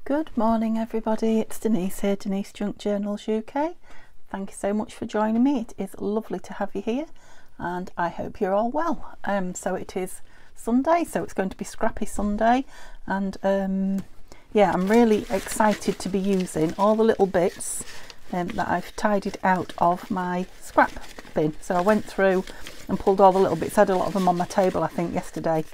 Good morning everybody, it's Denise here, Denise Junk Journals UK. Thank you so much for joining me. It is lovely to have you here and I hope you're all well. So it is Sunday, so it's going to be Scrappy Sunday, and yeah, I'm really excited to be using all the little bits that I've tidied out of my scrap bin. So I went through and pulled all the little bits. I had a lot of them on my table I think yesterday.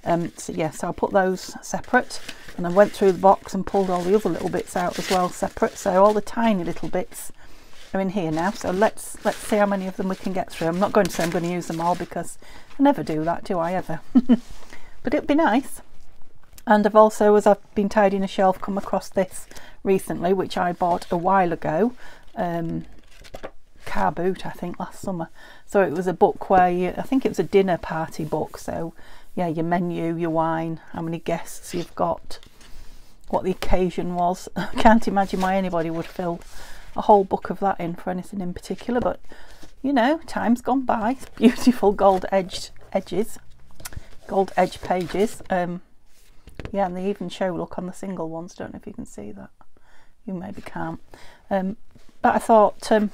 So yeah, so I put those separate, and I went through the box and pulled all the other little bits out as well separate. So all the tiny little bits are in here now. So let's see how many of them we can get through. I'm not going to say I'm going to use them all because I never do that, do I ever? But it'd be nice. And I've also, as I've been tidying a shelf, come across this recently, which I bought a while ago. Car boot, I think, last summer. So it was a book where I think it was a dinner party book. So yeah, your menu, your wine, how many guests you've got, what the occasion was. I can't imagine why anybody would fill a whole book of that in for anything in particular, but you know, time's gone by. It's beautiful gold edged edges, gold edge pages. Yeah, and they even show, look, on the single ones. Don't know if you can see that. You maybe can't. But I thought, time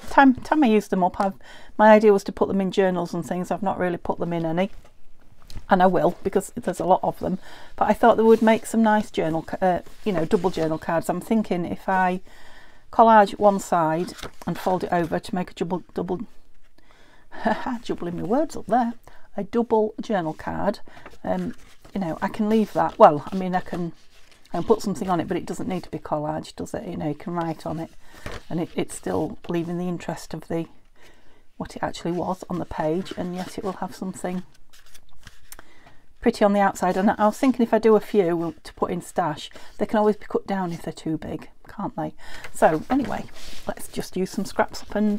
I used them up, my idea was to put them in journals and things. I've not really put them in any. And I will, because there's a lot of them, but I thought they would make some nice journal, you know, double journal cards. I'm thinking if I collage one side and fold it over to make a jubbling my words up there, a double journal card. You know, I can leave that, well, I mean, I can put something on it, but it doesn't need to be collaged, does it? You know, you can write on it, and it's still leaving the interest of what it actually was on the page, and yet it will have something pretty on the outside. And I was thinking if I do a few to put in stash, they can always be cut down if they're too big, can't they? So anyway, let's just use some scraps up and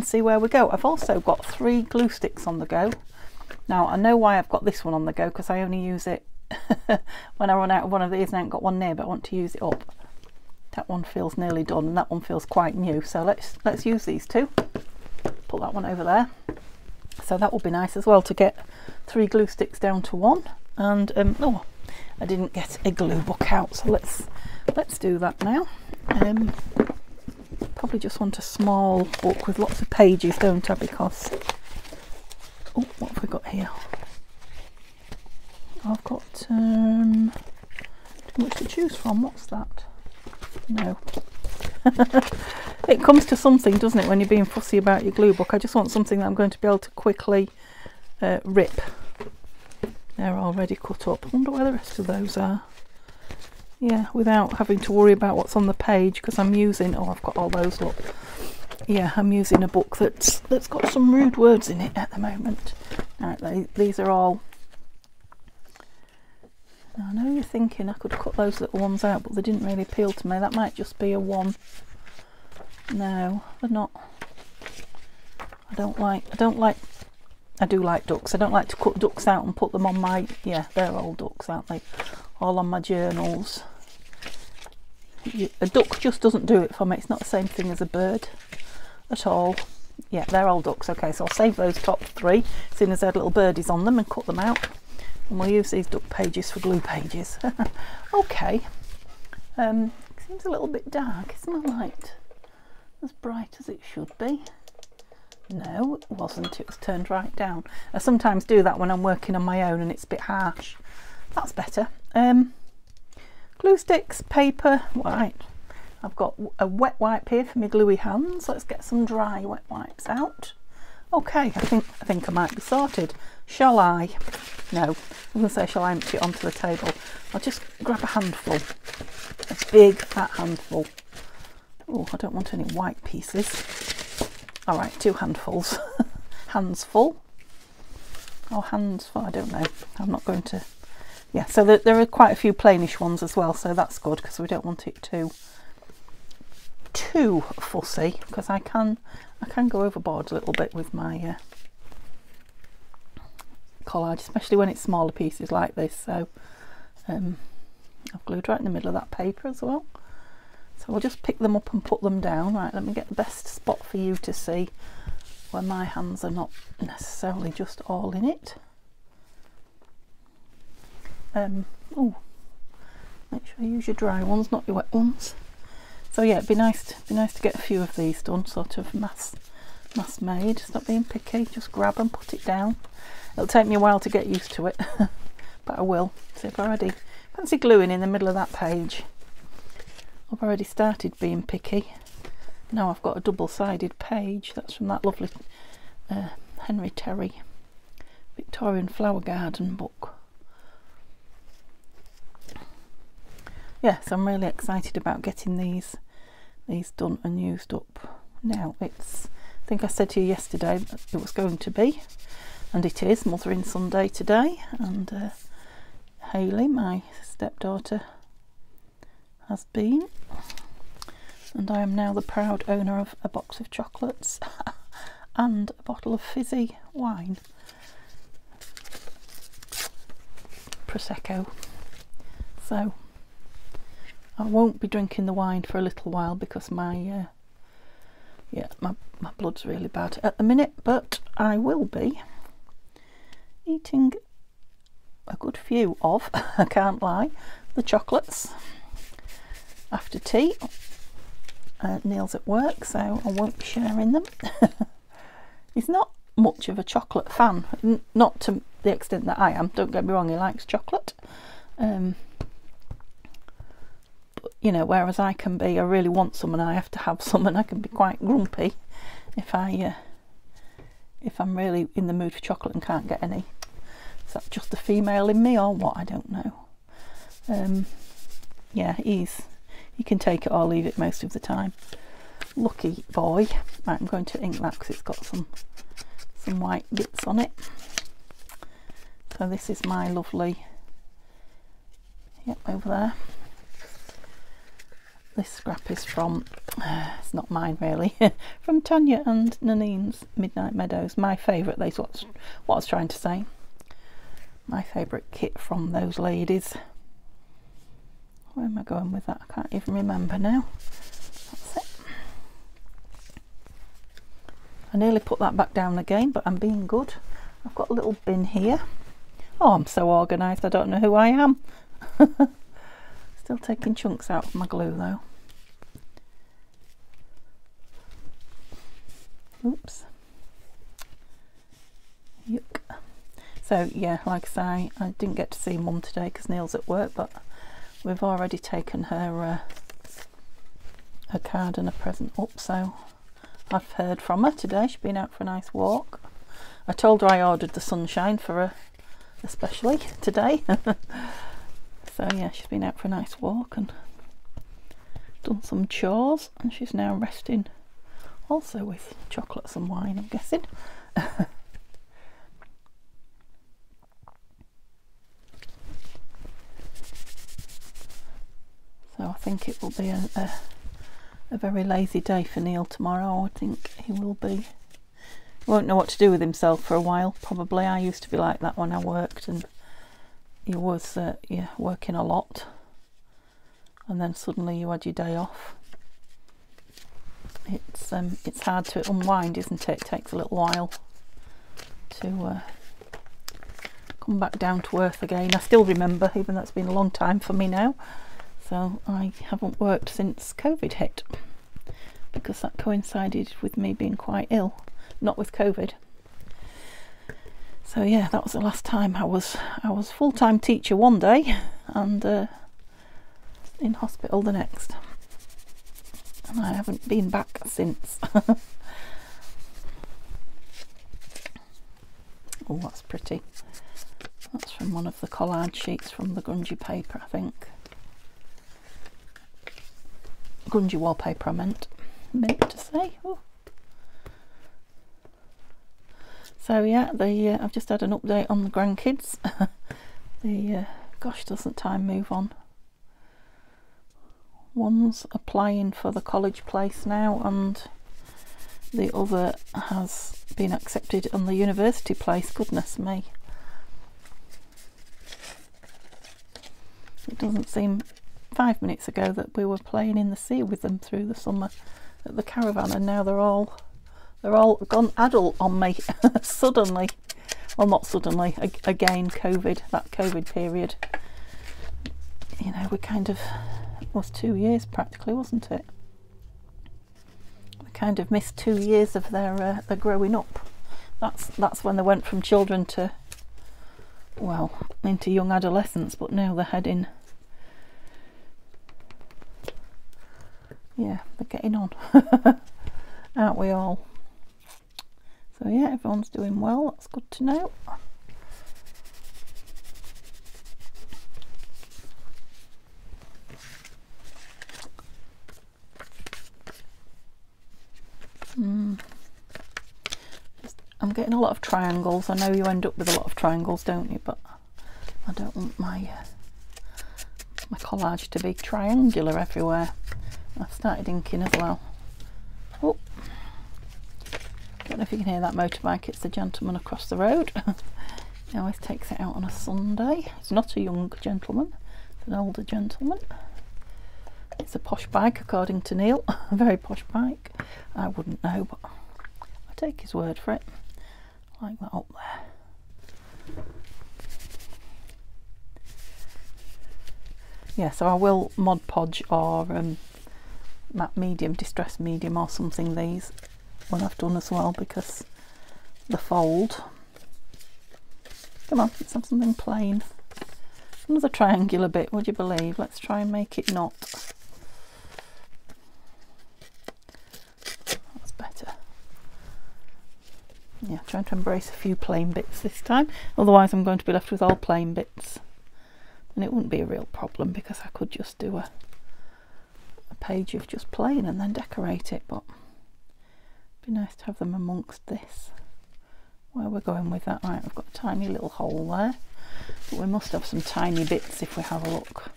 see where we go. I've also got 3 glue sticks on the go. Now I know why I've got this one on the go, because I only use it when I run out of one of these and I haven't got one near, but I want to use it up. That one feels nearly done and that one feels quite new, so let's use these two. Put that one over there. So that will be nice as well to get 3 glue sticks down to 1. And oh, I didn't get a glue book out, so let's do that now. Probably just want a small book with lots of pages, don't I? Because oh, what have we got here? I've got too much to choose from. What's that? No. It comes to something, doesn't it, when you're being fussy about your glue book. I just want something that I'm going to be able to quickly rip. They're already cut up. I wonder where the rest of those are. Yeah, without having to worry about what's on the page, because I'm using, oh, I've got all those, look. Yeah, I'm using a book that's got some rude words in it at the moment. Alright, these are all. I know you're thinking I could cut those little ones out, but they didn't really appeal to me. That might just be a one. No, they're not. I do like ducks. I don't like to cut ducks out and put them on my, yeah, they're all ducks, aren't they? All on my journals. A duck just doesn't do it for me. It's not the same thing as a bird at all. Yeah, they're all ducks. Okay, so I'll save those top 3, seeing as they had little birdies on them, and cut them out. And we'll use these duck pages for glue pages. Okay. It seems a little bit dark. Is my light as bright as it should be? No, it wasn't. It was turned right down. I sometimes do that when I'm working on my own and it's a bit harsh. That's better. Glue sticks, paper, white. I've got a wet wipe here for my gluey hands. Let's get some dry wet wipes out. Okay, I think I might be sorted. Shall I? No, I'm going to say shall I empty it onto the table. I'll just grab a handful. A big fat handful. Oh, I don't want any white pieces. Alright, 2 handfuls. Hands full. Or hands full, I don't know. I'm not going to. Yeah, so there are quite a few plainish ones as well, so that's good, because we don't want it too fussy, because I can go overboard a little bit with my collage, especially when it's smaller pieces like this. So I've glued right in the middle of that paper as well. So we'll just pick them up and put them down. Right, let me get the best spot for you to see where my hands are not necessarily just all in it. Oh, Make sure you use your dry ones, not your wet ones. So yeah, it'd be nice to get a few of these done, sort of mass made. Stop being picky, just grab and put it down. It'll take me a while to get used to it, but I will. So I've already fancy gluing in the middle of that page. I've already started being picky. Now I've got a double-sided page. That's from that lovely Henry Terry Victorian Flower Garden book. Yes, I'm really excited about getting these done and used up. Now it's, I think I said to you yesterday it was going to be, and it is Mothering Sunday today, and Hayley, my stepdaughter, has been, and I am now the proud owner of a box of chocolates and a bottle of fizzy wine, Prosecco. So I won't be drinking the wine for a little while because my blood's really bad at the minute, but I will be eating a good few of, I can't lie, the chocolates after tea. Neil's at work, so I won't be sharing them. He's not much of a chocolate fan, not to the extent that I am, don't get me wrong, he likes chocolate. But, you know, whereas I can be, I really want some and I have to have some, and I can be quite grumpy if I'm really in the mood for chocolate and can't get any. Is that just the female in me or what? I don't know. Yeah, he can take it or leave it most of the time. Lucky boy. Right, I'm going to ink that because it's got some white bits on it. So this is my lovely, yep, over there. This scrap is from, it's not mine really, from Tanya and Nanine's Midnight Meadows. My favourite, that's what I was trying to say. My favourite kit from those ladies. Where am I going with that? I can't even remember now. That's it. I nearly put that back down again, but I'm being good. I've got a little bin here. Oh, I'm so organised, I don't know who I am. Still taking chunks out of my glue though. Oops. Yuck. So yeah, like I say, I didn't get to see Mum today because Neil's at work, but we've already taken her a card and a present up, so I've heard from her today. She's been out for a nice walk. I told her I ordered the sunshine for her especially today. So yeah, she's been out for a nice walk and done some chores, and she's now resting, also with chocolates and wine, I'm guessing. So I think it will be a very lazy day for Neil tomorrow. I think he will be, won't know what to do with himself for a while probably. I used to be like that when I worked, and he was yeah, working a lot, and then suddenly you had your day off. It's hard to unwind, isn't it? It takes a little while to come back down to earth again. I still remember, even though it's been a long time for me now, so I haven't worked since COVID hit, because that coincided with me being quite ill, not with COVID. So yeah, that was the last time I was full-time teacher one day and in hospital the next, and I haven't been back since. Oh, that's pretty. That's from one of the collage sheets from the grungy paper, I think. Grungy wallpaper, I meant to say. Ooh. So yeah, I've just had an update on the grandkids. Gosh, doesn't time move on. One's applying for the college place now, and the other has been accepted on the university place. Goodness me. It doesn't seem 5 minutes ago that we were playing in the sea with them through the summer at the caravan, and now they're all gone adult on me suddenly. Well, not suddenly, again, COVID, that COVID period. you know, we kind of, it was 2 years practically, wasn't it? We kind of missed 2 years of their growing up. That's when they went from children to, well, into young adolescence, but now they're heading, yeah, they're getting on. Aren't we all? So yeah, everyone's doing well, that's good to know. I'm getting a lot of triangles. I know you end up with a lot of triangles, don't you? But I don't want my collage to be triangular everywhere. I've started inking as well. Oh, don't know if you can hear that motorbike. It's the gentleman across the road. He always takes it out on a Sunday. It's not a young gentleman, it's an older gentleman. It's a posh bike, according to Neil. A very posh bike. I wouldn't know, but I take his word for it. Like that up there. Yeah, so I will Mod Podge or matte medium, distress medium or something these when I've done as well, because the fold. Come on, let's have something plain. Another triangular bit, would you believe? Let's try and make it not. That's better. Yeah, trying to embrace a few plain bits this time. Otherwise I'm going to be left with all plain bits. And it wouldn't be a real problem because I could just do a page of just plain and then decorate it, but it'd be nice to have them amongst this. Where we're going with that, right, we've got a tiny little hole there, but we must have some tiny bits if we have a look.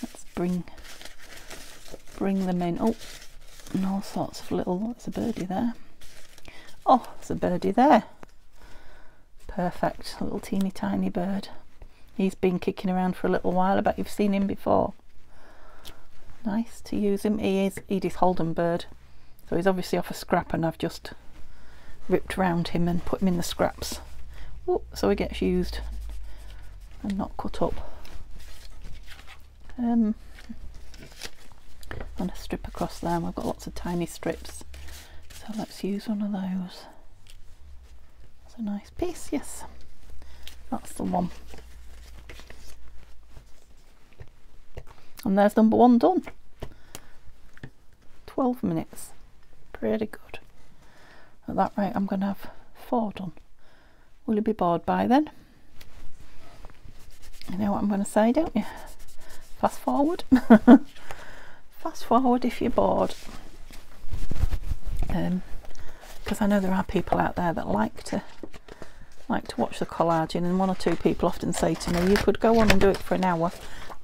Let's bring them in. Oh, and all sorts of little, there's a birdie there. Oh, there's a birdie there. Perfect, a little teeny tiny bird. He's been kicking around for a little while. I bet you've seen him before. Nice to use him. He is Edith Holden bird, so he's obviously off a scrap, and I've just ripped round him and put him in the scraps. Oh, so he gets used and not cut up. And a strip across there. We've got lots of tiny strips, so let's use one of those. That's a nice piece. Yes, that's the one. And there's number one done. 12 minutes. Pretty good. At that rate, I'm going to have 4 done. Will you be bored by then? You know what I'm going to say, don't you? Fast forward. Fast forward if you're bored. Because I know there are people out there that like to watch the collaging, and 1 or 2 people often say to me, you could go on and do it for an hour.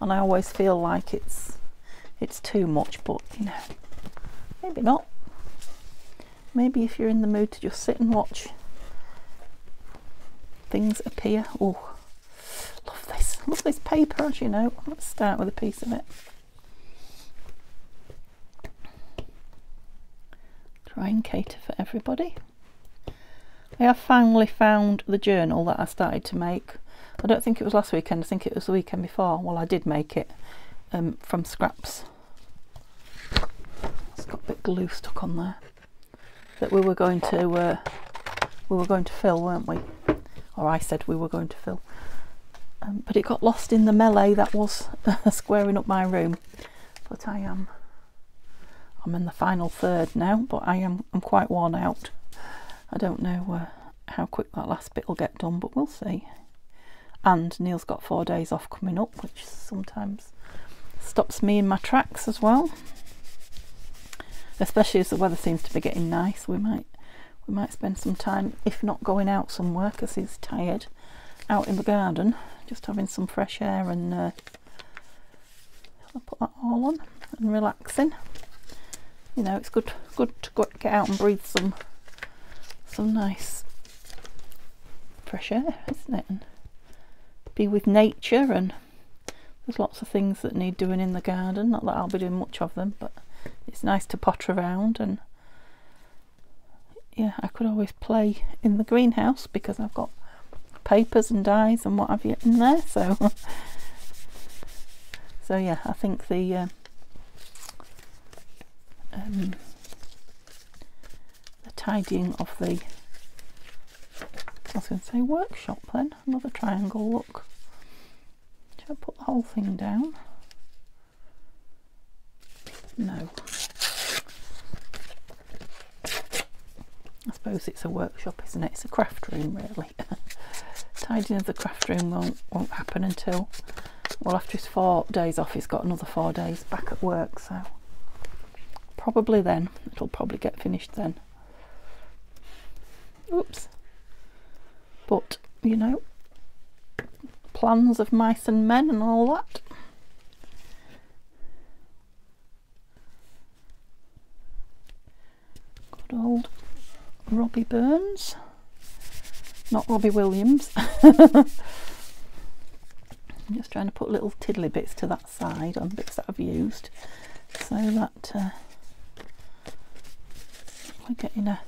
And I always feel like it's too much, but you know, maybe not. Maybe if you're in the mood to just sit and watch things appear. Oh, love this paper, as you know. Let's start with a piece of it. Try and cater for everybody. I have finally found the journal that I started to make. I don't think it was last weekend, I think it was the weekend before. Well, I did make it from scraps. It's got a bit of glue stuck on there. That we were going to fill, weren't we? Or I said we were going to fill. But it got lost in the melee that was squaring up my room. But I'm in the final third now, but I'm quite worn out. I don't know how quick that last bit will get done, but we'll see. And Neil's got 4 days off coming up, which sometimes stops me in my tracks as well. Especially as the weather seems to be getting nice, we might spend some time, if not going out somewhere because he's tired, out in the garden, just having some fresh air and I'll put that all on and relaxing. You know, it's good to get out and breathe some nice fresh air, isn't it? And be with nature, and there's lots of things that need doing in the garden. Not that I'll be doing much of them, but it's nice to potter around. And yeah, I could always play in the greenhouse because I've got papers and dyes and what have you in there, so So yeah, I think the tidying of the, I was going to say workshop then, another triangle, look. Should I put the whole thing down? No. I suppose it's a workshop, isn't it? It's a craft room, really. Tidying of the craft room won't happen until, well, after his 4 days off, he's got another 4 days back at work, so probably then. It'll probably get finished then. Oops. But, you know, plans of mice and men and all that. Good old Robbie Burns, not Robbie Williams. I'm just trying to put little tiddly bits to that side on bits that I've used, so that we're getting a...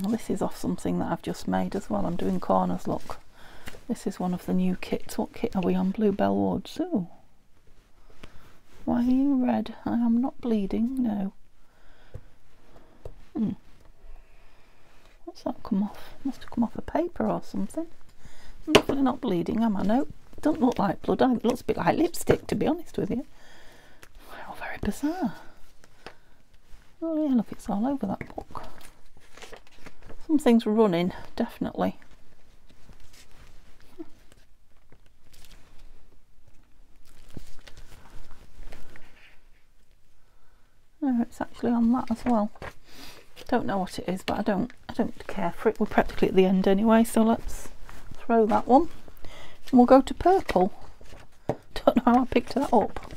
Well, this is off something that I've just made as well. I'm doing corners, look. This is one of the new kits. What kit are we on? Bluebell Woods. Ooh. Why are you red? I am not bleeding, no. What's that come off? Must have come off a paper or something. I'm definitely not bleeding, am I? No, it doesn't look like blood either. It looks a bit like lipstick, to be honest with you. Wow, very bizarre. Oh yeah, look, it's all over that book. Something's running, definitely. No, it's actually on that as well. Don't know what it is, but I don't care for it. We're practically at the end anyway, so let's throw that one. And we'll go to purple. Don't know how I picked that up.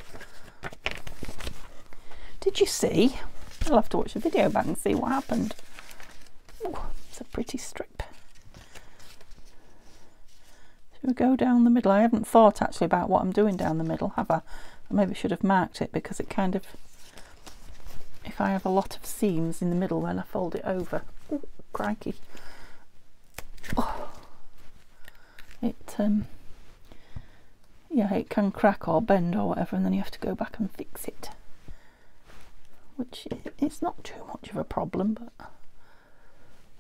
Did you see? I'll have to watch the video back and see what happened. Ooh, it's a pretty strip. Should we go down the middle? I haven't thought actually about what I'm doing down the middle, have I? I maybe should have marked it, because it kind of... If I have a lot of seams in the middle when I fold it over, ooh, crikey, oh, it yeah, it can crack or bend or whatever, and then you have to go back and fix it, which it's not too much of a problem, but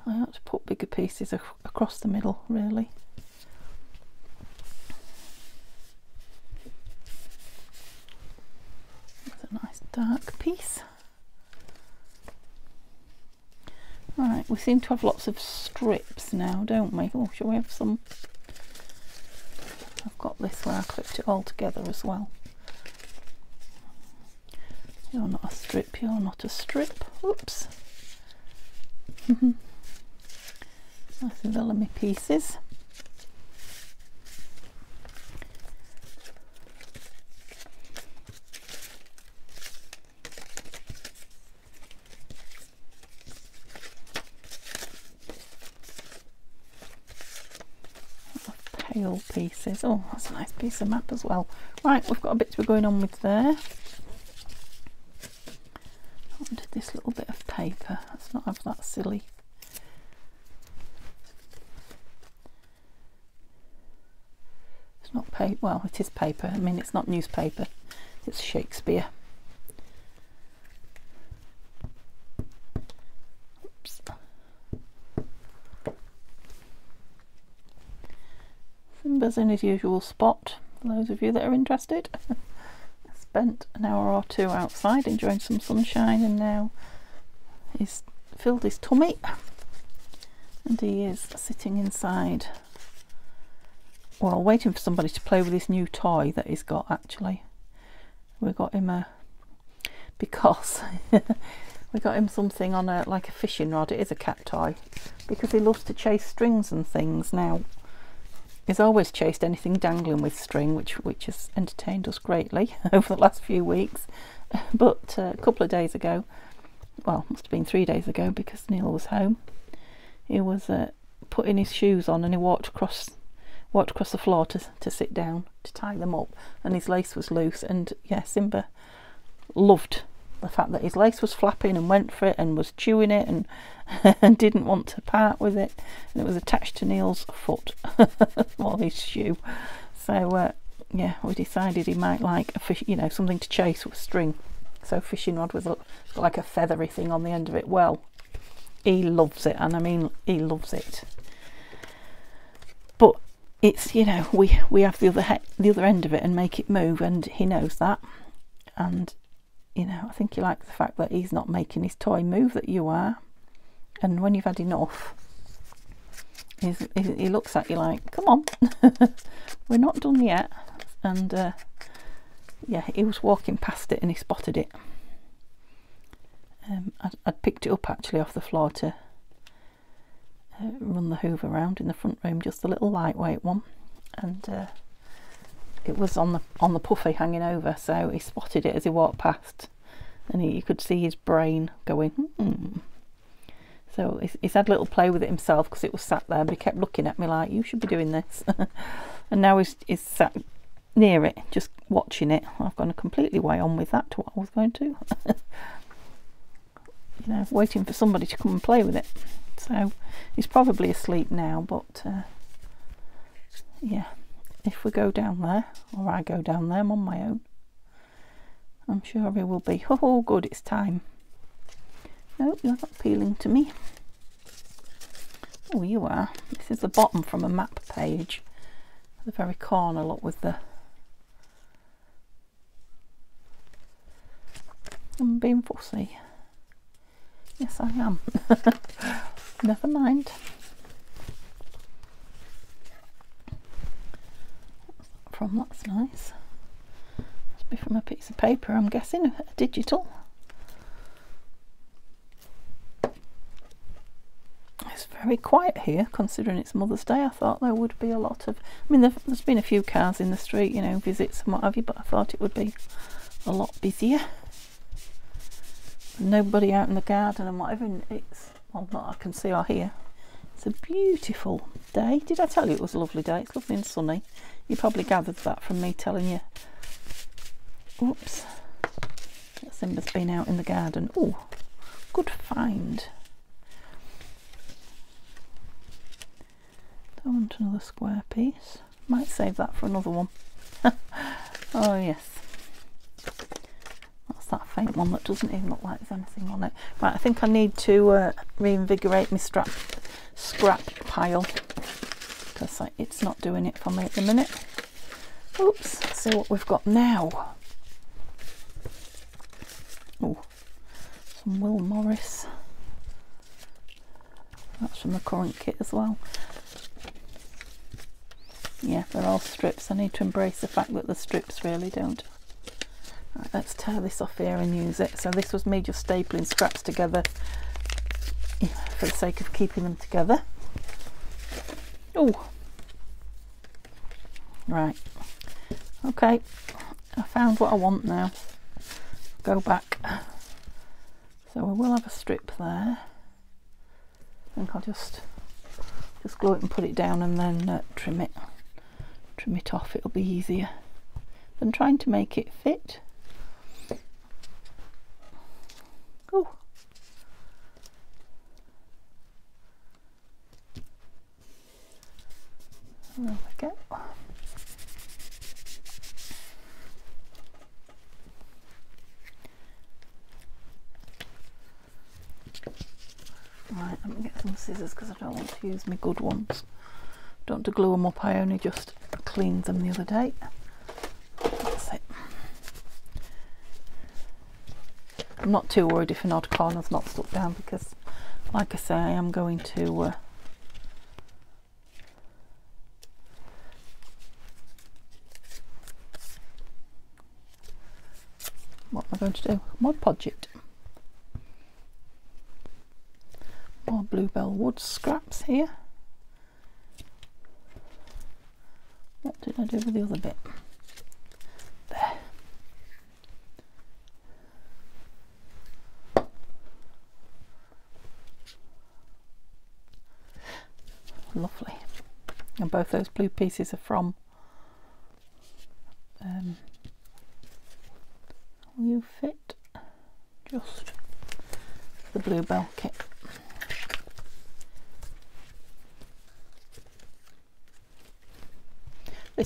I have to put bigger pieces across the middle, really. That's a nice dark piece. Right, we seem to have lots of strips now, don't we? Oh, shall we have some? I've got this where I clipped it all together as well. You're not a strip, you're not a strip. Oops. Nice vellum pieces. Pale pieces. Oh, that's a nice piece of map as well. Right, we've got a bit to be going on with there. I wanted this little bit of paper. Let's not have that silly. It's not paper. Well, it is paper. I mean, it's not newspaper. It's Shakespeare. Oops. Simba's in his usual spot, for those of you that are interested. I spent an hour or two outside enjoying some sunshine, and now he's filled his tummy and he is sitting inside, well, waiting for somebody to play with his new toy that he's got. Actually, we got him a, because we got him something on a, like a fishing rod. It is a cat toy, because he loves to chase strings and things. Now, he's always chased anything dangling with string, which has entertained us greatly over the last few weeks. But a couple of days ago, well, must have been 3 days ago, because Neil was home, he was putting his shoes on, and he walked across the floor to sit down to tie them up, and his lace was loose. And yeah, Simba loved the fact that his lace was flapping and went for it and was chewing it and and didn't want to part with it, and it was attached to Neil's foot or his shoe. So yeah, we decided he might like a fish, you know, something to chase with string. So fishing rod with like a feathery thing on the end of it. Well, he loves it, and I mean he loves it. But it's, you know, we have the other end of it and make it move, and he knows that. And you know, I think he likes the fact that he's not making his toy move, that you are. And when you've had enough, he looks at you like, come on, we're not done yet. And yeah, he was walking past it and he spotted it. I'd picked it up actually off the floor to run the hoover around in the front room, just a little lightweight one, and it was on the puffy hanging over, so he spotted it as he walked past, and you could see his brain going, So he's had a little play with it himself because it was sat there, but he kept looking at me like, you should be doing this. And now he's sat near it, just watching it. I've gone completely way on with that to what I was going to. You know, waiting for somebody to come and play with it. So he's probably asleep now, but yeah, if we go down there, or I go down there, I'm on my own, I'm sure he will be, oh good, it's time. No, you're not appealing to me. Oh, you are. This is the bottom from a map page. The very corner, look, with the... I'm being fussy. Yes, I am. Never mind. From, that's nice. Must be from a piece of paper, I'm guessing, a digital. It's very quiet here, considering it's Mother's Day. I thought there would be a lot of... I mean, there's been a few cars in the street, you know, visits and what have you, but I thought it would be a lot busier. Nobody out in the garden and whatever. It's, well, not I can see or hear. It's a beautiful day. Did I tell you it was a lovely day? It's lovely and sunny. You probably gathered that from me telling you. Oops. Simba's been out in the garden. Oh, good find. Don't want another square piece. Might save that for another one. Oh yes. That's that faint one that doesn't even look like there's anything on it. Right, I think I need to reinvigorate my scrap pile, because it's not doing it for me at the minute. Oops, let's see what we've got now. Oh, some Will Morris. That's from the current kit as well. Yeah, they're all strips. I need to embrace the fact that the strips really don't. Right, let's tear this off here and use it. So this was me just stapling scraps together for the sake of keeping them together. Oh, right. Okay, I found what I want now. Go back. So we will have a strip there. I think I'll just glue it and put it down and then trim it off. It'll be easier than trying to make it fit. Oh, there we go. Right, let me get some scissors because I don't want to use my good ones. Don't want to glue them up, I only just cleaned them the other day. That's it. I'm not too worried if an odd corner's not stuck down, because like I say, I am going to what am I going to do? Mod Podge it. More Bluebell wood scraps here. What did I do with the other bit? There. Lovely. And both those blue pieces are from will you fit? Just the Bluebell kit.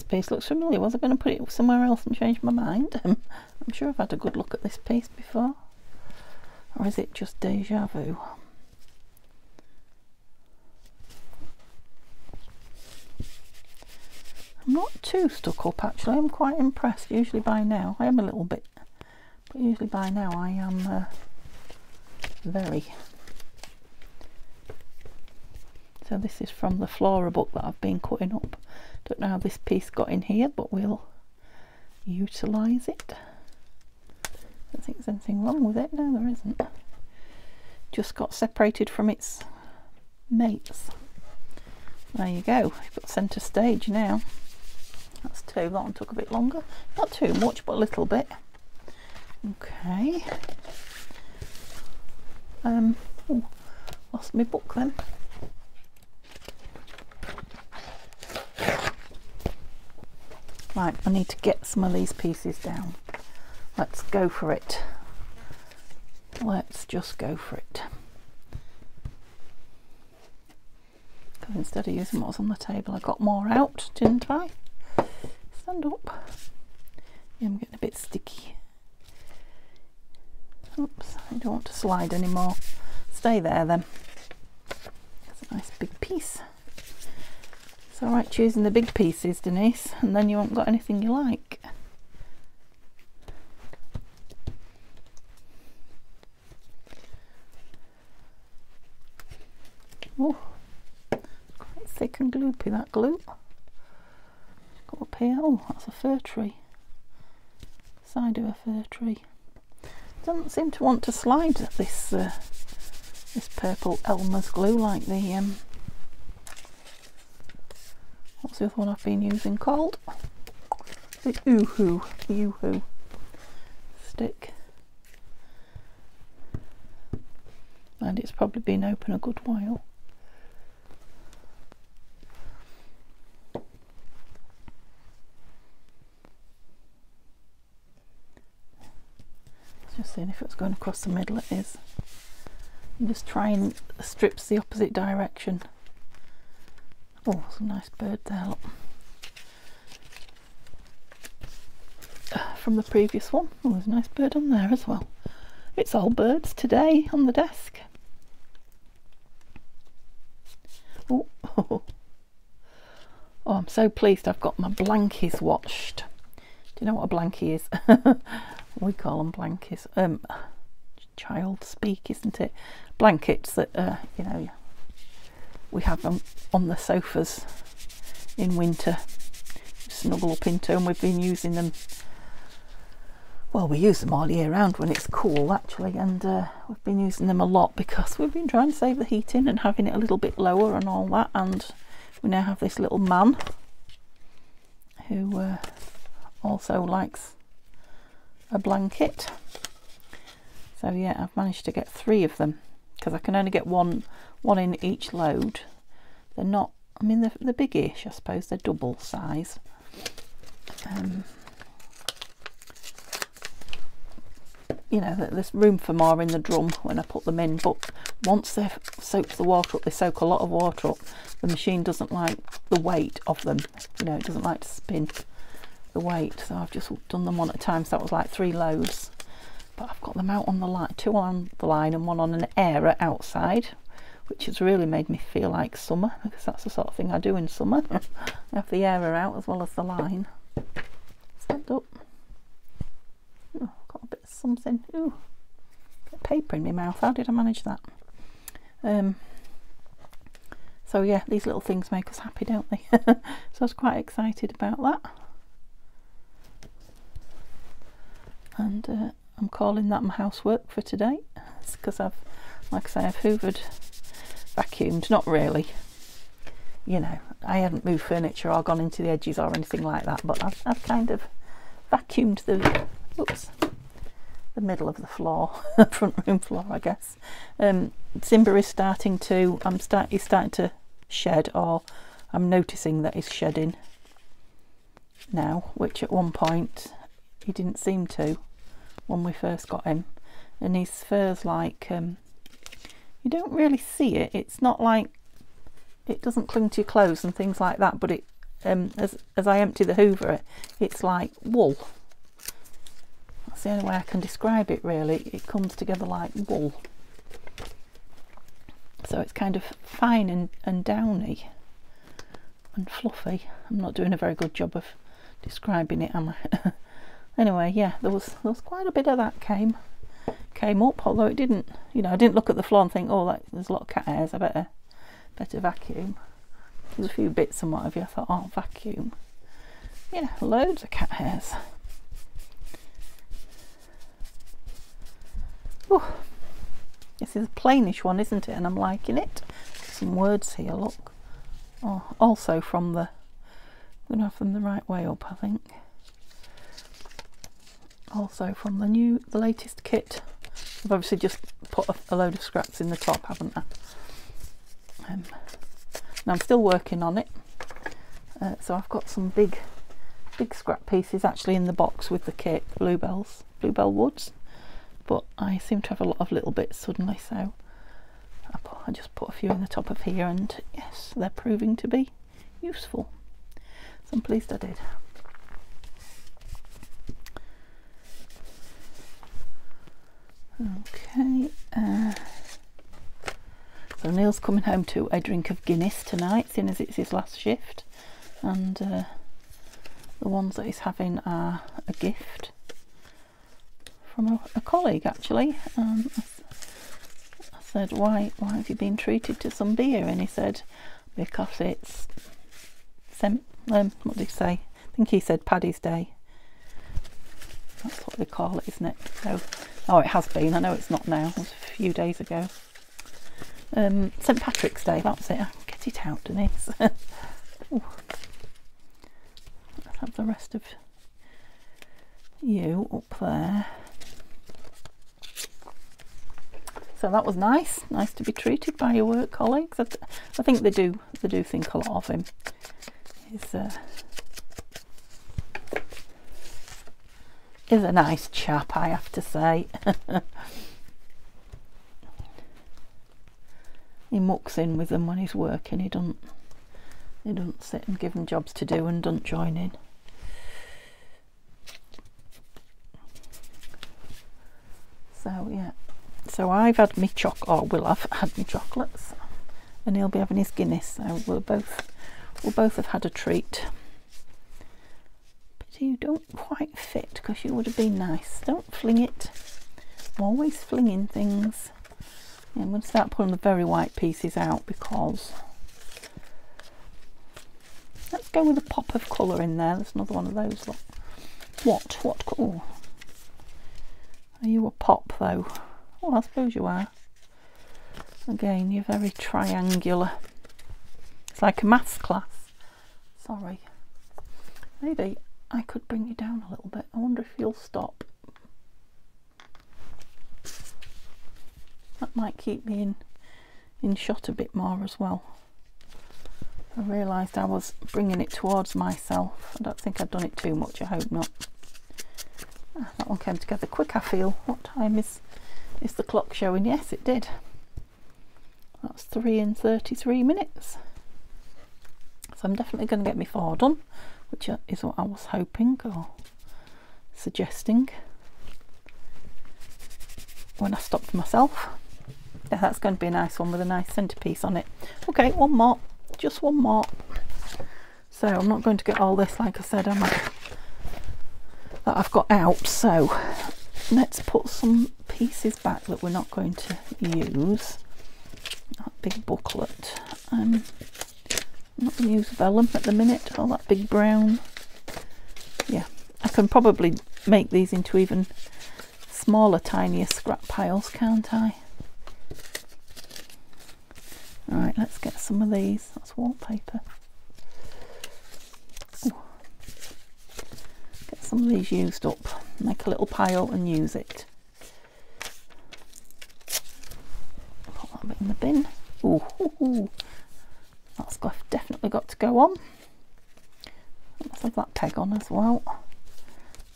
piece looks familiar. Was I going to put it somewhere else and change my mind? I'm sure I've had a good look at this piece before. Or is it just deja vu? I'm not too stuck up actually. I'm quite impressed. Usually by now, I am a little bit, but usually by now I am very. So this is from the Flora book that I've been cutting up. Don't know how this piece got in here, but we'll utilise it. Don't think there's anything wrong with it. No, there isn't. Just got separated from its mates. There you go. You've got centre stage now. That's two. That one took a bit longer. Not too much, but a little bit. Okay. Oh, lost my book then. Right, I need to get some of these pieces down. Let's go for it. Let's just go for it. Because instead of using what was on the table, I got more out, didn't I? Stand up. Yeah, I'm getting a bit sticky. Oops, I don't want to slide anymore. Stay there then. That's a nice big piece. It's alright choosing the big pieces, Denise, and then you haven't got anything you like. Oh, quite thick and gloopy, that glue. Got up here. Oh, that's a fir tree. Side of a fir tree. Doesn't seem to want to slide this this purple Elmer's glue like the what's the other one I've been using called? The Yoo-hoo stick. And it's probably been open a good while. Just seeing if it's going across the middle. It is. And just trying strips the opposite direction. Oh, there's a nice bird there, look. From the previous one. Oh, there's a nice bird on there as well. It's all birds today on the desk. Oh, oh, I'm so pleased I've got my blankies washed. Do you know what a blankie is? We call them blankies. Child speak, isn't it? Blankets that you know, we have them on the sofas in winter, snuggle up into, and we've been using them. Well, we use them all year round when it's cool actually, and we've been using them a lot because we've been trying to save the heating and having it a little bit lower and all that, and we now have this little man who also likes a blanket. So yeah, I've managed to get 3 of them because I can only get one in each load. They're not, I mean, they're big-ish, I suppose. They're double size. You know, there's room for more in the drum when I put them in, but once they've soaked the water up, they soak a lot of water up. The machine doesn't like the weight of them. You know, it doesn't like to spin the weight, so I've just done them one at a time. So that was like 3 loads. But I've got them out on the line, 2 on the line and 1 on an airer outside, which has really made me feel like summer, because that's the sort of thing I do in summer. I have the airer out as well as the line. Stand up. Oh, got a bit of something. Ooh, got paper in my mouth. How did I manage that? So yeah, these little things make us happy, don't they? So I was quite excited about that. And I'm calling that my housework for today. It's because I've, like I say, I've hoovered, vacuumed, not really. You know, I haven't moved furniture or gone into the edges or anything like that, but I've kind of vacuumed the, oops, the middle of the floor, front room floor, I guess. Simba is starting to, he's starting to shed, or I'm noticing that he's shedding now, which at one point he didn't seem to when we first got him. And his fur's like, you don't really see it. It's not like, it doesn't cling to your clothes and things like that, but as I empty the hoover, it's like wool. That's the only way I can describe it really. It comes together like wool. So it's kind of fine and downy and fluffy. I'm not doing a very good job of describing it, am I? Anyway, yeah, there was quite a bit of that came up, although it didn't, you know, I didn't look at the floor and think, oh, there's a lot of cat hairs, I better vacuum. There's a few bits and what have you. I thought, oh, vacuum. Yeah, loads of cat hairs. Oh, this is a plainish one, isn't it? And I'm liking it. Some words here, look. Oh, also from the, I'm going to have them the right way up, I think. Also from the latest kit. I've obviously just put a load of scraps in the top, haven't I? Now I'm still working on it. So I've got some big scrap pieces actually in the box with the kit, bluebell woods. But I seem to have a lot of little bits suddenly, so I just put a few in the top of here, and yes, they're proving to be useful. So I'm pleased I did. Okay, so Neil's coming home to a drink of Guinness tonight, seeing as it's his last shift, and the ones that he's having are a gift from a colleague actually. I said, why have you been treated to some beer? And he said, because it's what did he say? I think he said Paddy's Day. That's what they call it, isn't it? So, oh, it has been. I know it's not now. It was a few days ago. St Patrick's Day. That's it. Get it out, Denise. Let's have the rest of you up there. So that was nice to be treated by your work colleagues. I think they do think a lot of him. He's a nice chap, I have to say. He mucks in with them when he's working. He doesn't sit and give them jobs to do and doesn't join in. So yeah. So I've had me will have had me chocolates, and he'll be having his Guinness. So we'll both have had a treat. But you don't quite fit, because you would have been nice. Don't fling it. I'm always flinging things. Yeah, I'm going to start pulling the very white pieces out, because let's go with a pop of colour in there. There's another one of those. Look. What colour? Are you a pop though? Well, I suppose you are. Again, you're very triangular. It's like a maths class. Sorry. Maybe I could bring you down a little bit. I wonder if you'll stop. That might keep me in shot a bit more as well. I realised I was bringing it towards myself. I don't think I've done it too much. I hope not. That one came together quick, I feel. What time is the clock showing? Yes, it did. That's 3:33. So I'm definitely going to get my 4 done, which is what I was hoping or suggesting when I stopped myself. Yeah, that's going to be a nice one with a nice centrepiece on it. Okay, one more, just one more. So I'm not going to get all this, like I said, am I? That I've got out. So let's put some pieces back that we're not going to use. That big booklet. I'm not going to use vellum at the minute. Oh, that big brown. Yeah, I can probably make these into even smaller, tinier scrap piles, can't I? Alright, let's get some of these. That's wallpaper. Ooh. Get some of these used up. Make a little pile and use it. Put that bit in the bin. Ooh, that's definitely got to go on. Let's have that peg on as well.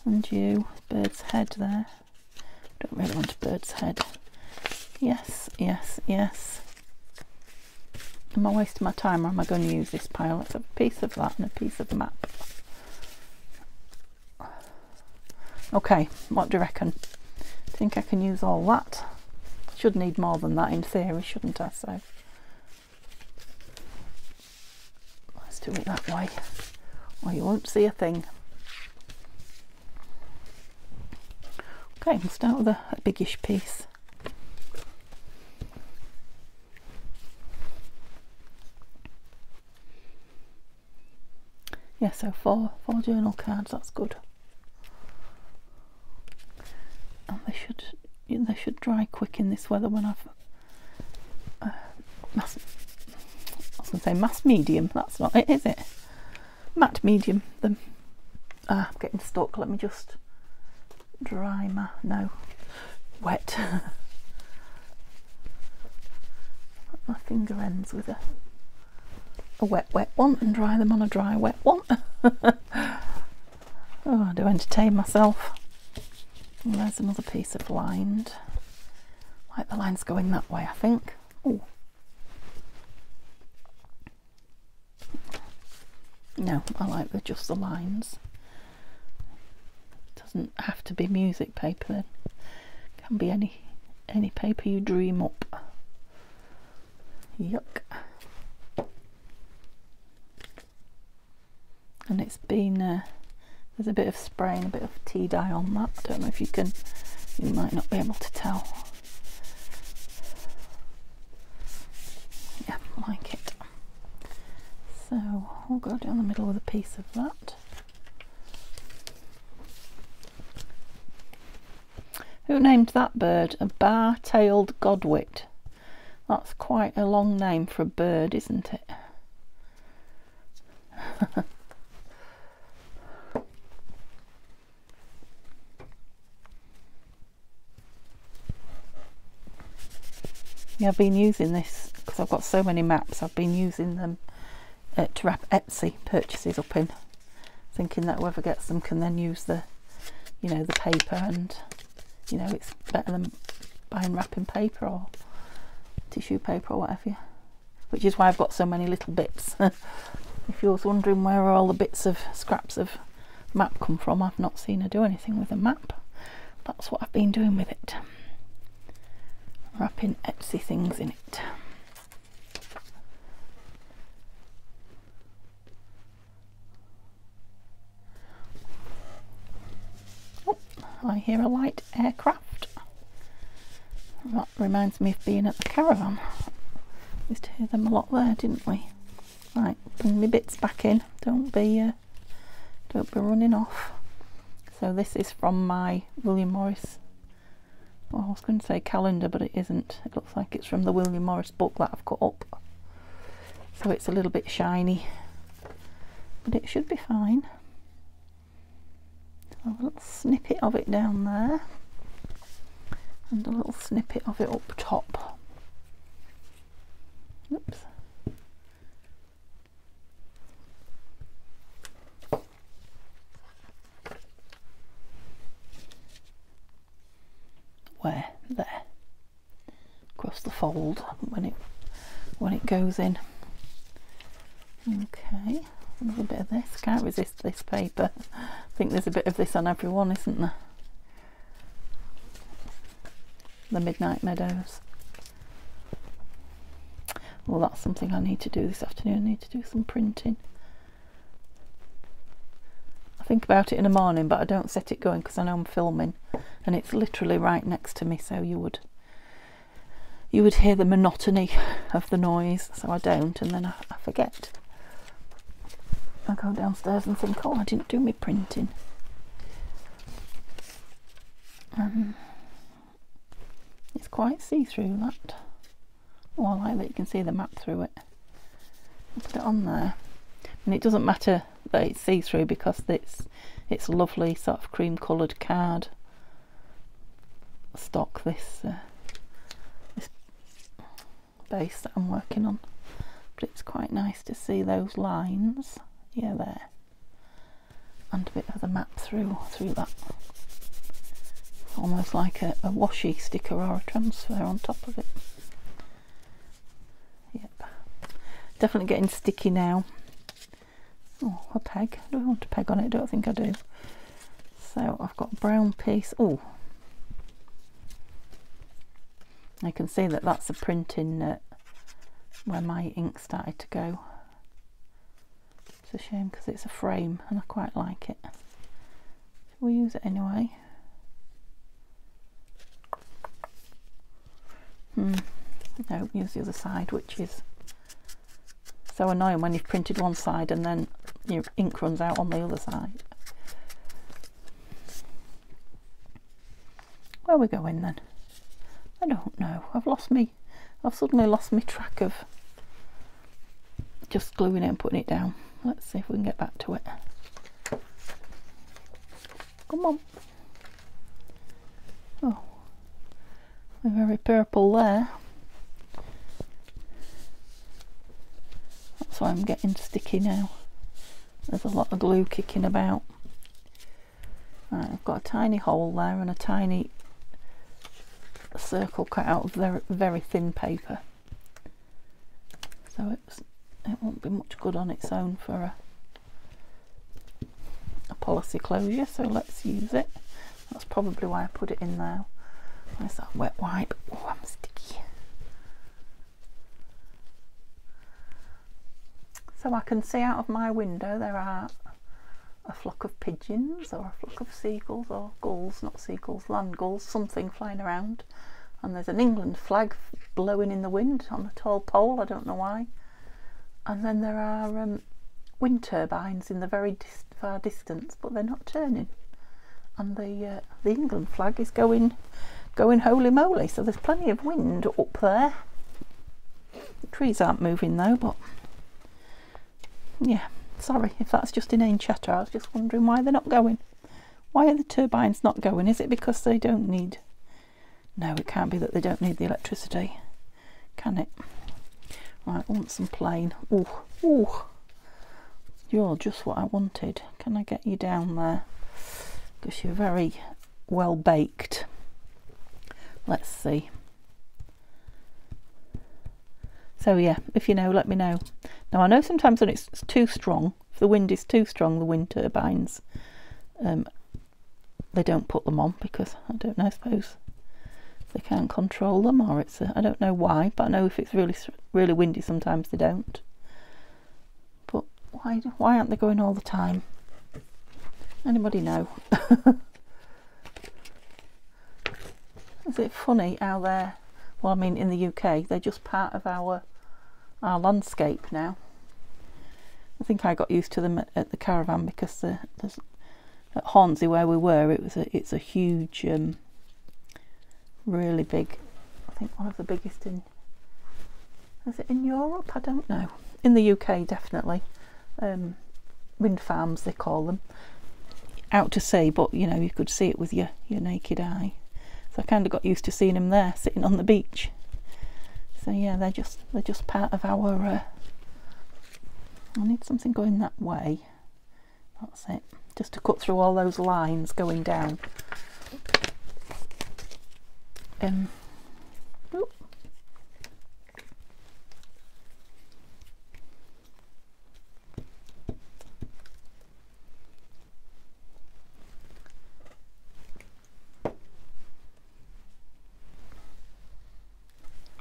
And you, bird's head there. Don't really want a bird's head. Yes, yes, yes. Am I wasting my time, or am I going to use this pile? Let's have a piece of that and a piece of map. Okay, what do you reckon? I think I can use all that. Should need more than that in theory, shouldn't I? So let's do it that way, or you won't see a thing. Okay, we'll start with a biggish piece. Yeah, so four journal cards, that's good. And they should dry quick in this weather when I've I was going to say mass medium, that's not it, is it? Matte medium. I'm getting stuck, let me just dry wet. My finger ends with a wet one and dry them on a dry wet one. Oh, I do entertain myself. And there's another piece of lined. Like the lines going that way, I think. Oh. No, I like just the lines. It doesn't have to be music paper then. It can be any paper you dream up. Yuck. And it's been there's a bit of spray and a bit of tea dye on that. I don't know if you might not be able to tell. Yeah, I like it. So I'll go down the middle with a piece of that. Who named that bird a bar-tailed godwit? That's quite a long name for a bird, isn't it? Yeah, I've been using this because I've got so many maps. I've been using them to wrap Etsy purchases up in, thinking that whoever gets them can then use the paper, and it's better than buying wrapping paper or tissue paper or whatever. Which is why I've got so many little bits. If you was wondering where all the bits of scraps of map come from, I've not seen her do anything with a map. That's what I've been doing with it. Wrapping Etsy things in it. Oh, I hear a light aircraft. That reminds me of being at the caravan. We used to hear them a lot there, didn't we? Right, bring my bits back in. Don't be running off. So this is from my William Morris. Well, I was going to say calendar, but it isn't. It looks like it's from the William Morris book that I've cut up. So it's a little bit shiny, but it should be fine. So a little snippet of it down there, and a little snippet of it up top. Oops. Where? There. Across the fold when it goes in. Okay, a little bit of this. Can't resist this paper. I think there's a bit of this on every one, isn't there? The Midnight Meadows. Well, that's something I need to do this afternoon. I need to do some printing. I think about it in the morning, but I don't set it going because I know I'm filming, and it's literally right next to me, so you would hear the monotony of the noise. So I don't, and then I forget. I go downstairs and think, oh, I didn't do my printing. It's quite see-through, that. Oh, I like that you can see the map through it. I'll put it on there. And it doesn't matter that it's see-through because it's lovely sort of cream coloured card stock, this base that I'm working on. But it's quite nice to see those lines. Yeah, there. And a bit of the map through that. Almost like a washi sticker or a transfer on top of it. Yep. Definitely getting sticky now. Oh, a peg. Do I want a peg on it? I don't think I do. So I've got a brown piece. Oh, I can see that that's a printing where my ink started to go. It's a shame because it's a frame and I quite like it. We'll use it anyway. No, use the other side, which is so annoying when you've printed one side and then your ink runs out on the other side. Where are we going then? I don't know. I've suddenly lost me track of just gluing it and putting it down. Let's see if we can get back to it. Come on. Oh, we're very purple there. That's why I'm getting sticky now. There's a lot of glue kicking about. Right, I've got a tiny hole there and a tiny circle cut out of very thin paper. So it won't be much good on its own for a policy closure, so let's use it. That's probably why I put it in there. Where's that wet wipe? Oh, I'm sticky. So I can see out of my window there are a flock of pigeons or a flock of seagulls or gulls, not seagulls, land gulls, something flying around. And there's an England flag blowing in the wind on a tall pole, I don't know why. And then there are wind turbines in the very far distance, but they're not turning. And the England flag is going holy moly, so there's plenty of wind up there. The trees aren't moving though, but yeah, sorry if that's just inane chatter. I was just wondering why they're not going. Why are the turbines not going? Is it because they don't need... No, it can't be that they don't need the electricity, can it? Right, I want some plain. Oh, oh, you're just what I wanted. Can I get you down there? Because you're very well baked. Let's see. So yeah, if you know, let me know. Now I know sometimes when it's too strong, if the wind is too strong, the wind turbines, they don't put them on because, I don't know, I suppose they can't control them, or it's I don't know why, but I know if it's really windy sometimes they don't. But why aren't they going all the time? Anybody know? Is it funny how they're, well, I mean in the UK they're just part of our landscape now. I think I got used to them at the caravan because there's at Hornsey where we were, it's a huge, really big, I think one of the biggest in, is it in Europe? I don't know. In the UK definitely. Wind farms they call them, out to sea, but you know you could see it with your naked eye. So I kind of got used to seeing them there sitting on the beach. So yeah, they're just part of our. I need something going that way. That's it. Just to cut through all those lines going down. Oop.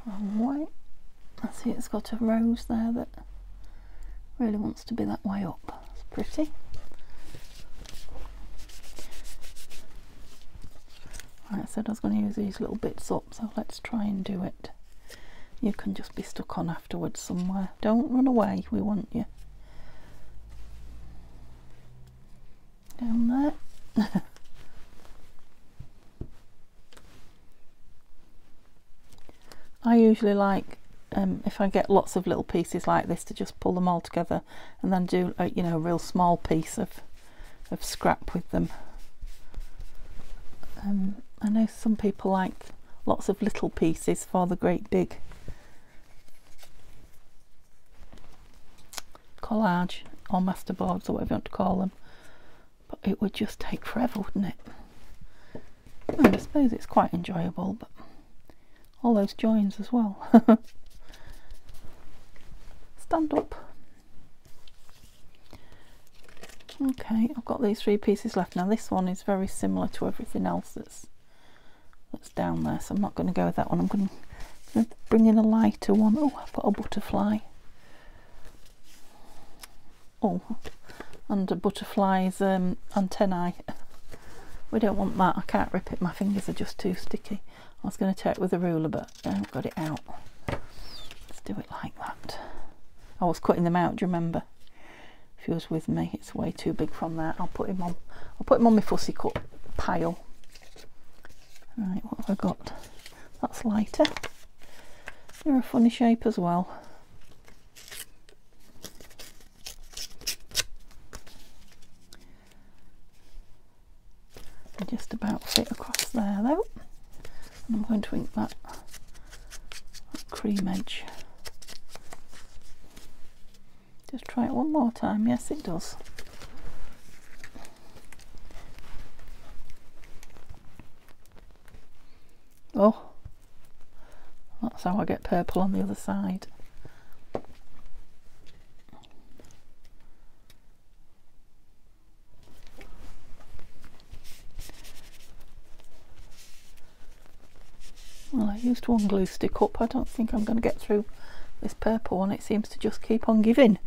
Wrong way. I see it's got a rose there that really wants to be that way up. It's pretty. Right, I said I was going to use these little bits up, so let's try and do it. You can just be stuck on afterwards somewhere. Don't run away, we want you. Down there. I usually like, if I get lots of little pieces like this, to just pull them all together and then do a, you know, a real small piece of scrap with them. I know some people like lots of little pieces for the great big collage or masterboards or whatever you want to call them, but it would just take forever, wouldn't it? And I suppose it's quite enjoyable, but all those joins as well. stand up. Okay, I've got these 3 pieces left. Now this one is very similar to everything else that's down there, so I'm not going to go with that one. I'm going to bring in a lighter one. Oh, I've got a butterfly. Oh, and a butterfly's antennae. We don't want that. I can't rip it. My fingers are just too sticky. I was going to tear it with a ruler, but I haven't got it out. Let's do it like that. I was cutting them out, do you remember? If you was with me, it's way too big from there. I'll put him on my fussy cut pile. Right, what have I got? That's lighter. They're a funny shape as well. They just about fit across there though. And I'm going to ink that cream edge. Just try it one more time. Yes, it does. Oh, that's how I get purple on the other side. Well, I used one glue stick up. I don't think I'm going to get through this purple one. It seems to just keep on giving.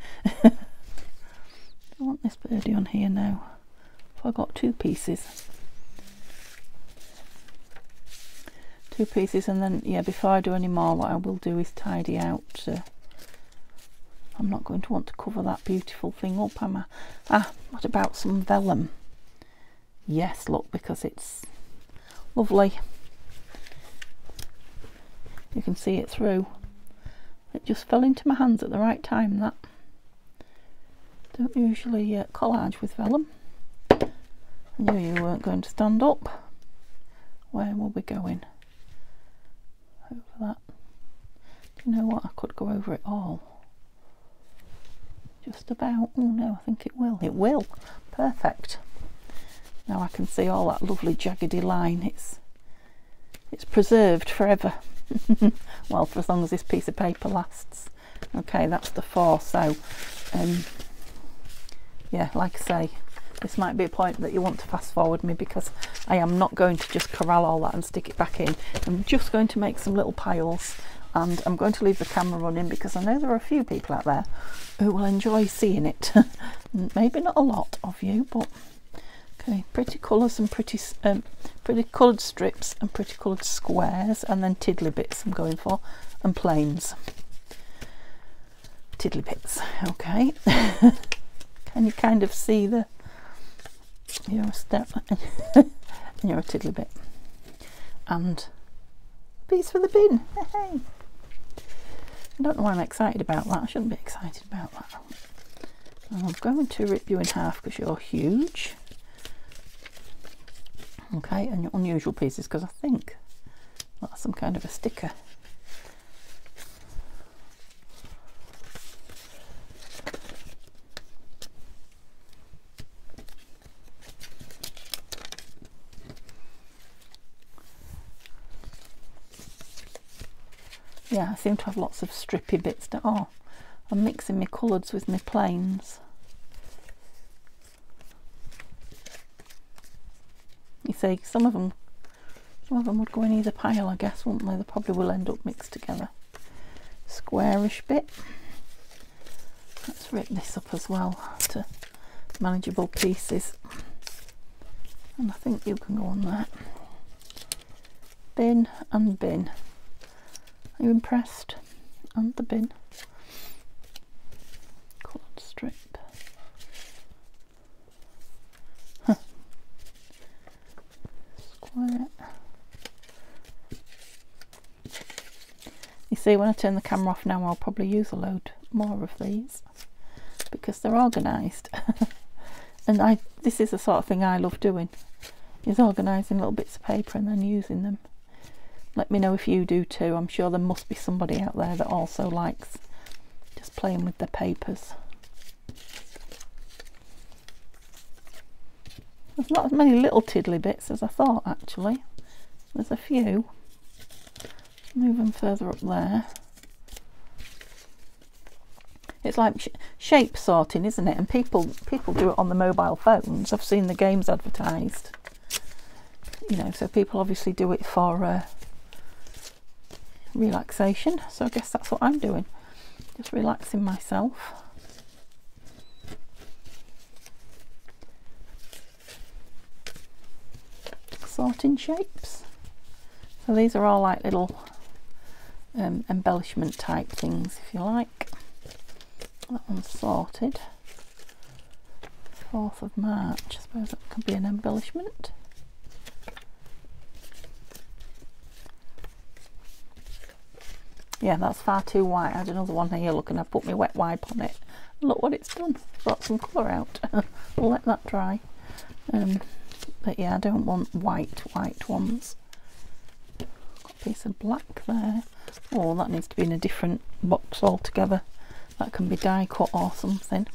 I want this birdie on here now. So I've got 2 pieces. 2 pieces, and then yeah, before I do any more, what I will do is tidy out. I'm not going to want to cover that beautiful thing up, am I? Ah, what about some vellum? Yes, look, because it's lovely. You can see it through. It just fell into my hands at the right time, that. Don't usually collage with vellum. I knew you weren't going to stand up. Where will we go in? Over that. Do you know what? I could go over it all. Just about. Oh no, I think it will. It will. Perfect. Now I can see all that lovely jaggedy line. It's preserved forever. Well, for as long as this piece of paper lasts. Okay, that's the 4. So yeah, like I say, this might be a point that you want to fast forward me, because I am not going to just corral all that and stick it back in. I'm just going to make some little piles, and I'm going to leave the camera running because I know there are a few people out there who will enjoy seeing it. Maybe not a lot of you, but okay, pretty colours and pretty coloured strips and pretty coloured squares, and then tiddly bits I'm going for, and planes. Tiddly bits, okay. Can you kind of see the, you're a step and you're a tiddly bit, and a piece for the bin. Hey, I don't know why I'm excited about that. I shouldn't be excited about that. I'm going to rip you in half because you're huge. Okay, and your unusual pieces, because I think that's some kind of a sticker. Yeah, I seem to have lots of strippy bits. Oh, I'm mixing my colours with my planes. You see, some of them would go in either pile, I guess, wouldn't they? They probably will end up mixed together. Squarish bit. Let's rip this up as well to manageable pieces. And I think you can go on that. Bin and bin. Are you impressed? And the bin. Coloured strip. Square. You see, when I turn the camera off now, I'll probably use a load more of these because they're organised. And this is the sort of thing I love doing, is organising little bits of paper and then using them. Let me know if you do too. I'm sure there must be somebody out there that also likes just playing with their papers. There's not as many little tiddly bits as I thought, actually. There's a few. Move them further up there. It's like shape sorting, isn't it? And people do it on the mobile phones. I've seen the games advertised. You know, so people obviously do it for relaxation. So I guess that's what I'm doing. Just relaxing myself. Sorting shapes. So these are all like little embellishment type things, if you like. That one's sorted. 4th of March, I suppose that could be an embellishment. Yeah, that's far too white. I had another one here. Look, and I've put my wet wipe on it. Look what it's done. Brought some colour out. We'll let that dry. But yeah, I don't want white ones. Got a piece of black there. Oh, that needs to be in a different box altogether. That can be die cut or something.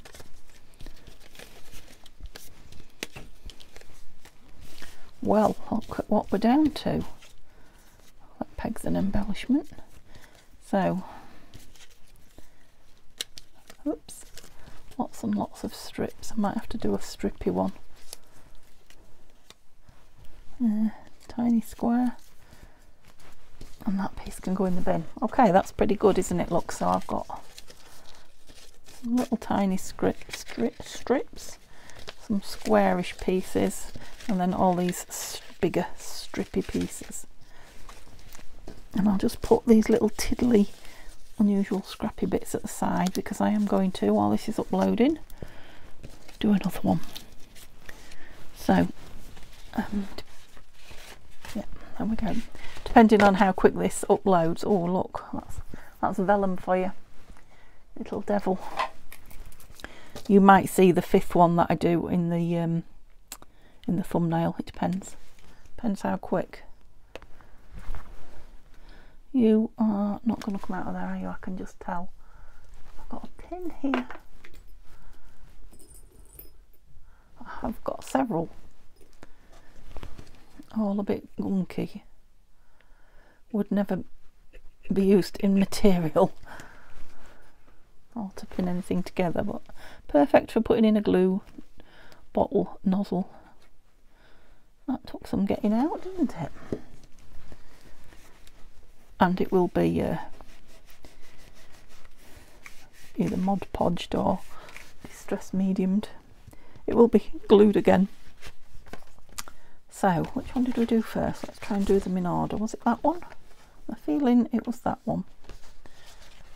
Well, look at what we're down to. That peg's an embellishment. So, oops, lots and lots of strips. I might have to do a strippy one. Tiny square. And that piece can go in the bin. Okay, that's pretty good, isn't it? Look, so I've got some little tiny strips, some squarish pieces, and then all these bigger strippy pieces. And I'll just put these little tiddly, unusual scrappy bits at the side, because I am going to, while this is uploading, do another one. So, yeah, there we go. Depending on how quick this uploads. Oh, look, that's vellum for you, little devil. You might see the 5th one that I do in the thumbnail. It depends how quick. You are not going to come out of there, are you? I can just tell. I've got a pin here. I've got several. All a bit gunky. Would never be used in material or to pin anything together, but perfect for putting in a glue bottle nozzle. That took some getting out, didn't it? And it will be either Mod Podged or distress mediumed. It will be glued again. So, which one did we do first? Let's try and do them in order. Was it that one? I'm feeling it was that one.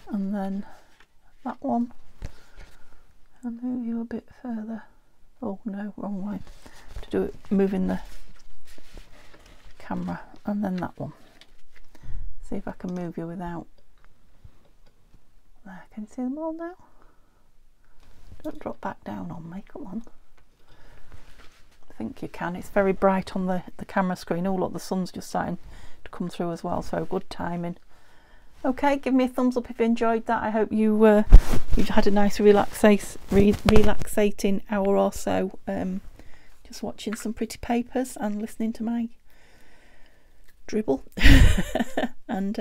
And then that one. And move you a bit further. Oh no, wrong way. To do it, moving the camera. And then that one. See if I can move you without. There, can you see them all now? Don't drop back down on me, come on. I think you can. It's very bright on the camera screen. Oh look, the sun's just starting to come through as well, so good timing. Okay, give me a thumbs up if you enjoyed that. I hope you've had a nice relaxating hour or so, just watching some pretty papers and listening to my dribble. And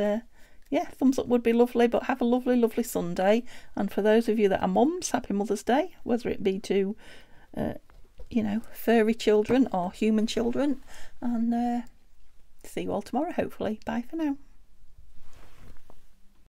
yeah, thumbs up would be lovely. But have a lovely Sunday, and for those of you that are mums, happy Mother's Day, whether it be to you know, furry children or human children, and see you all tomorrow hopefully. Bye for now.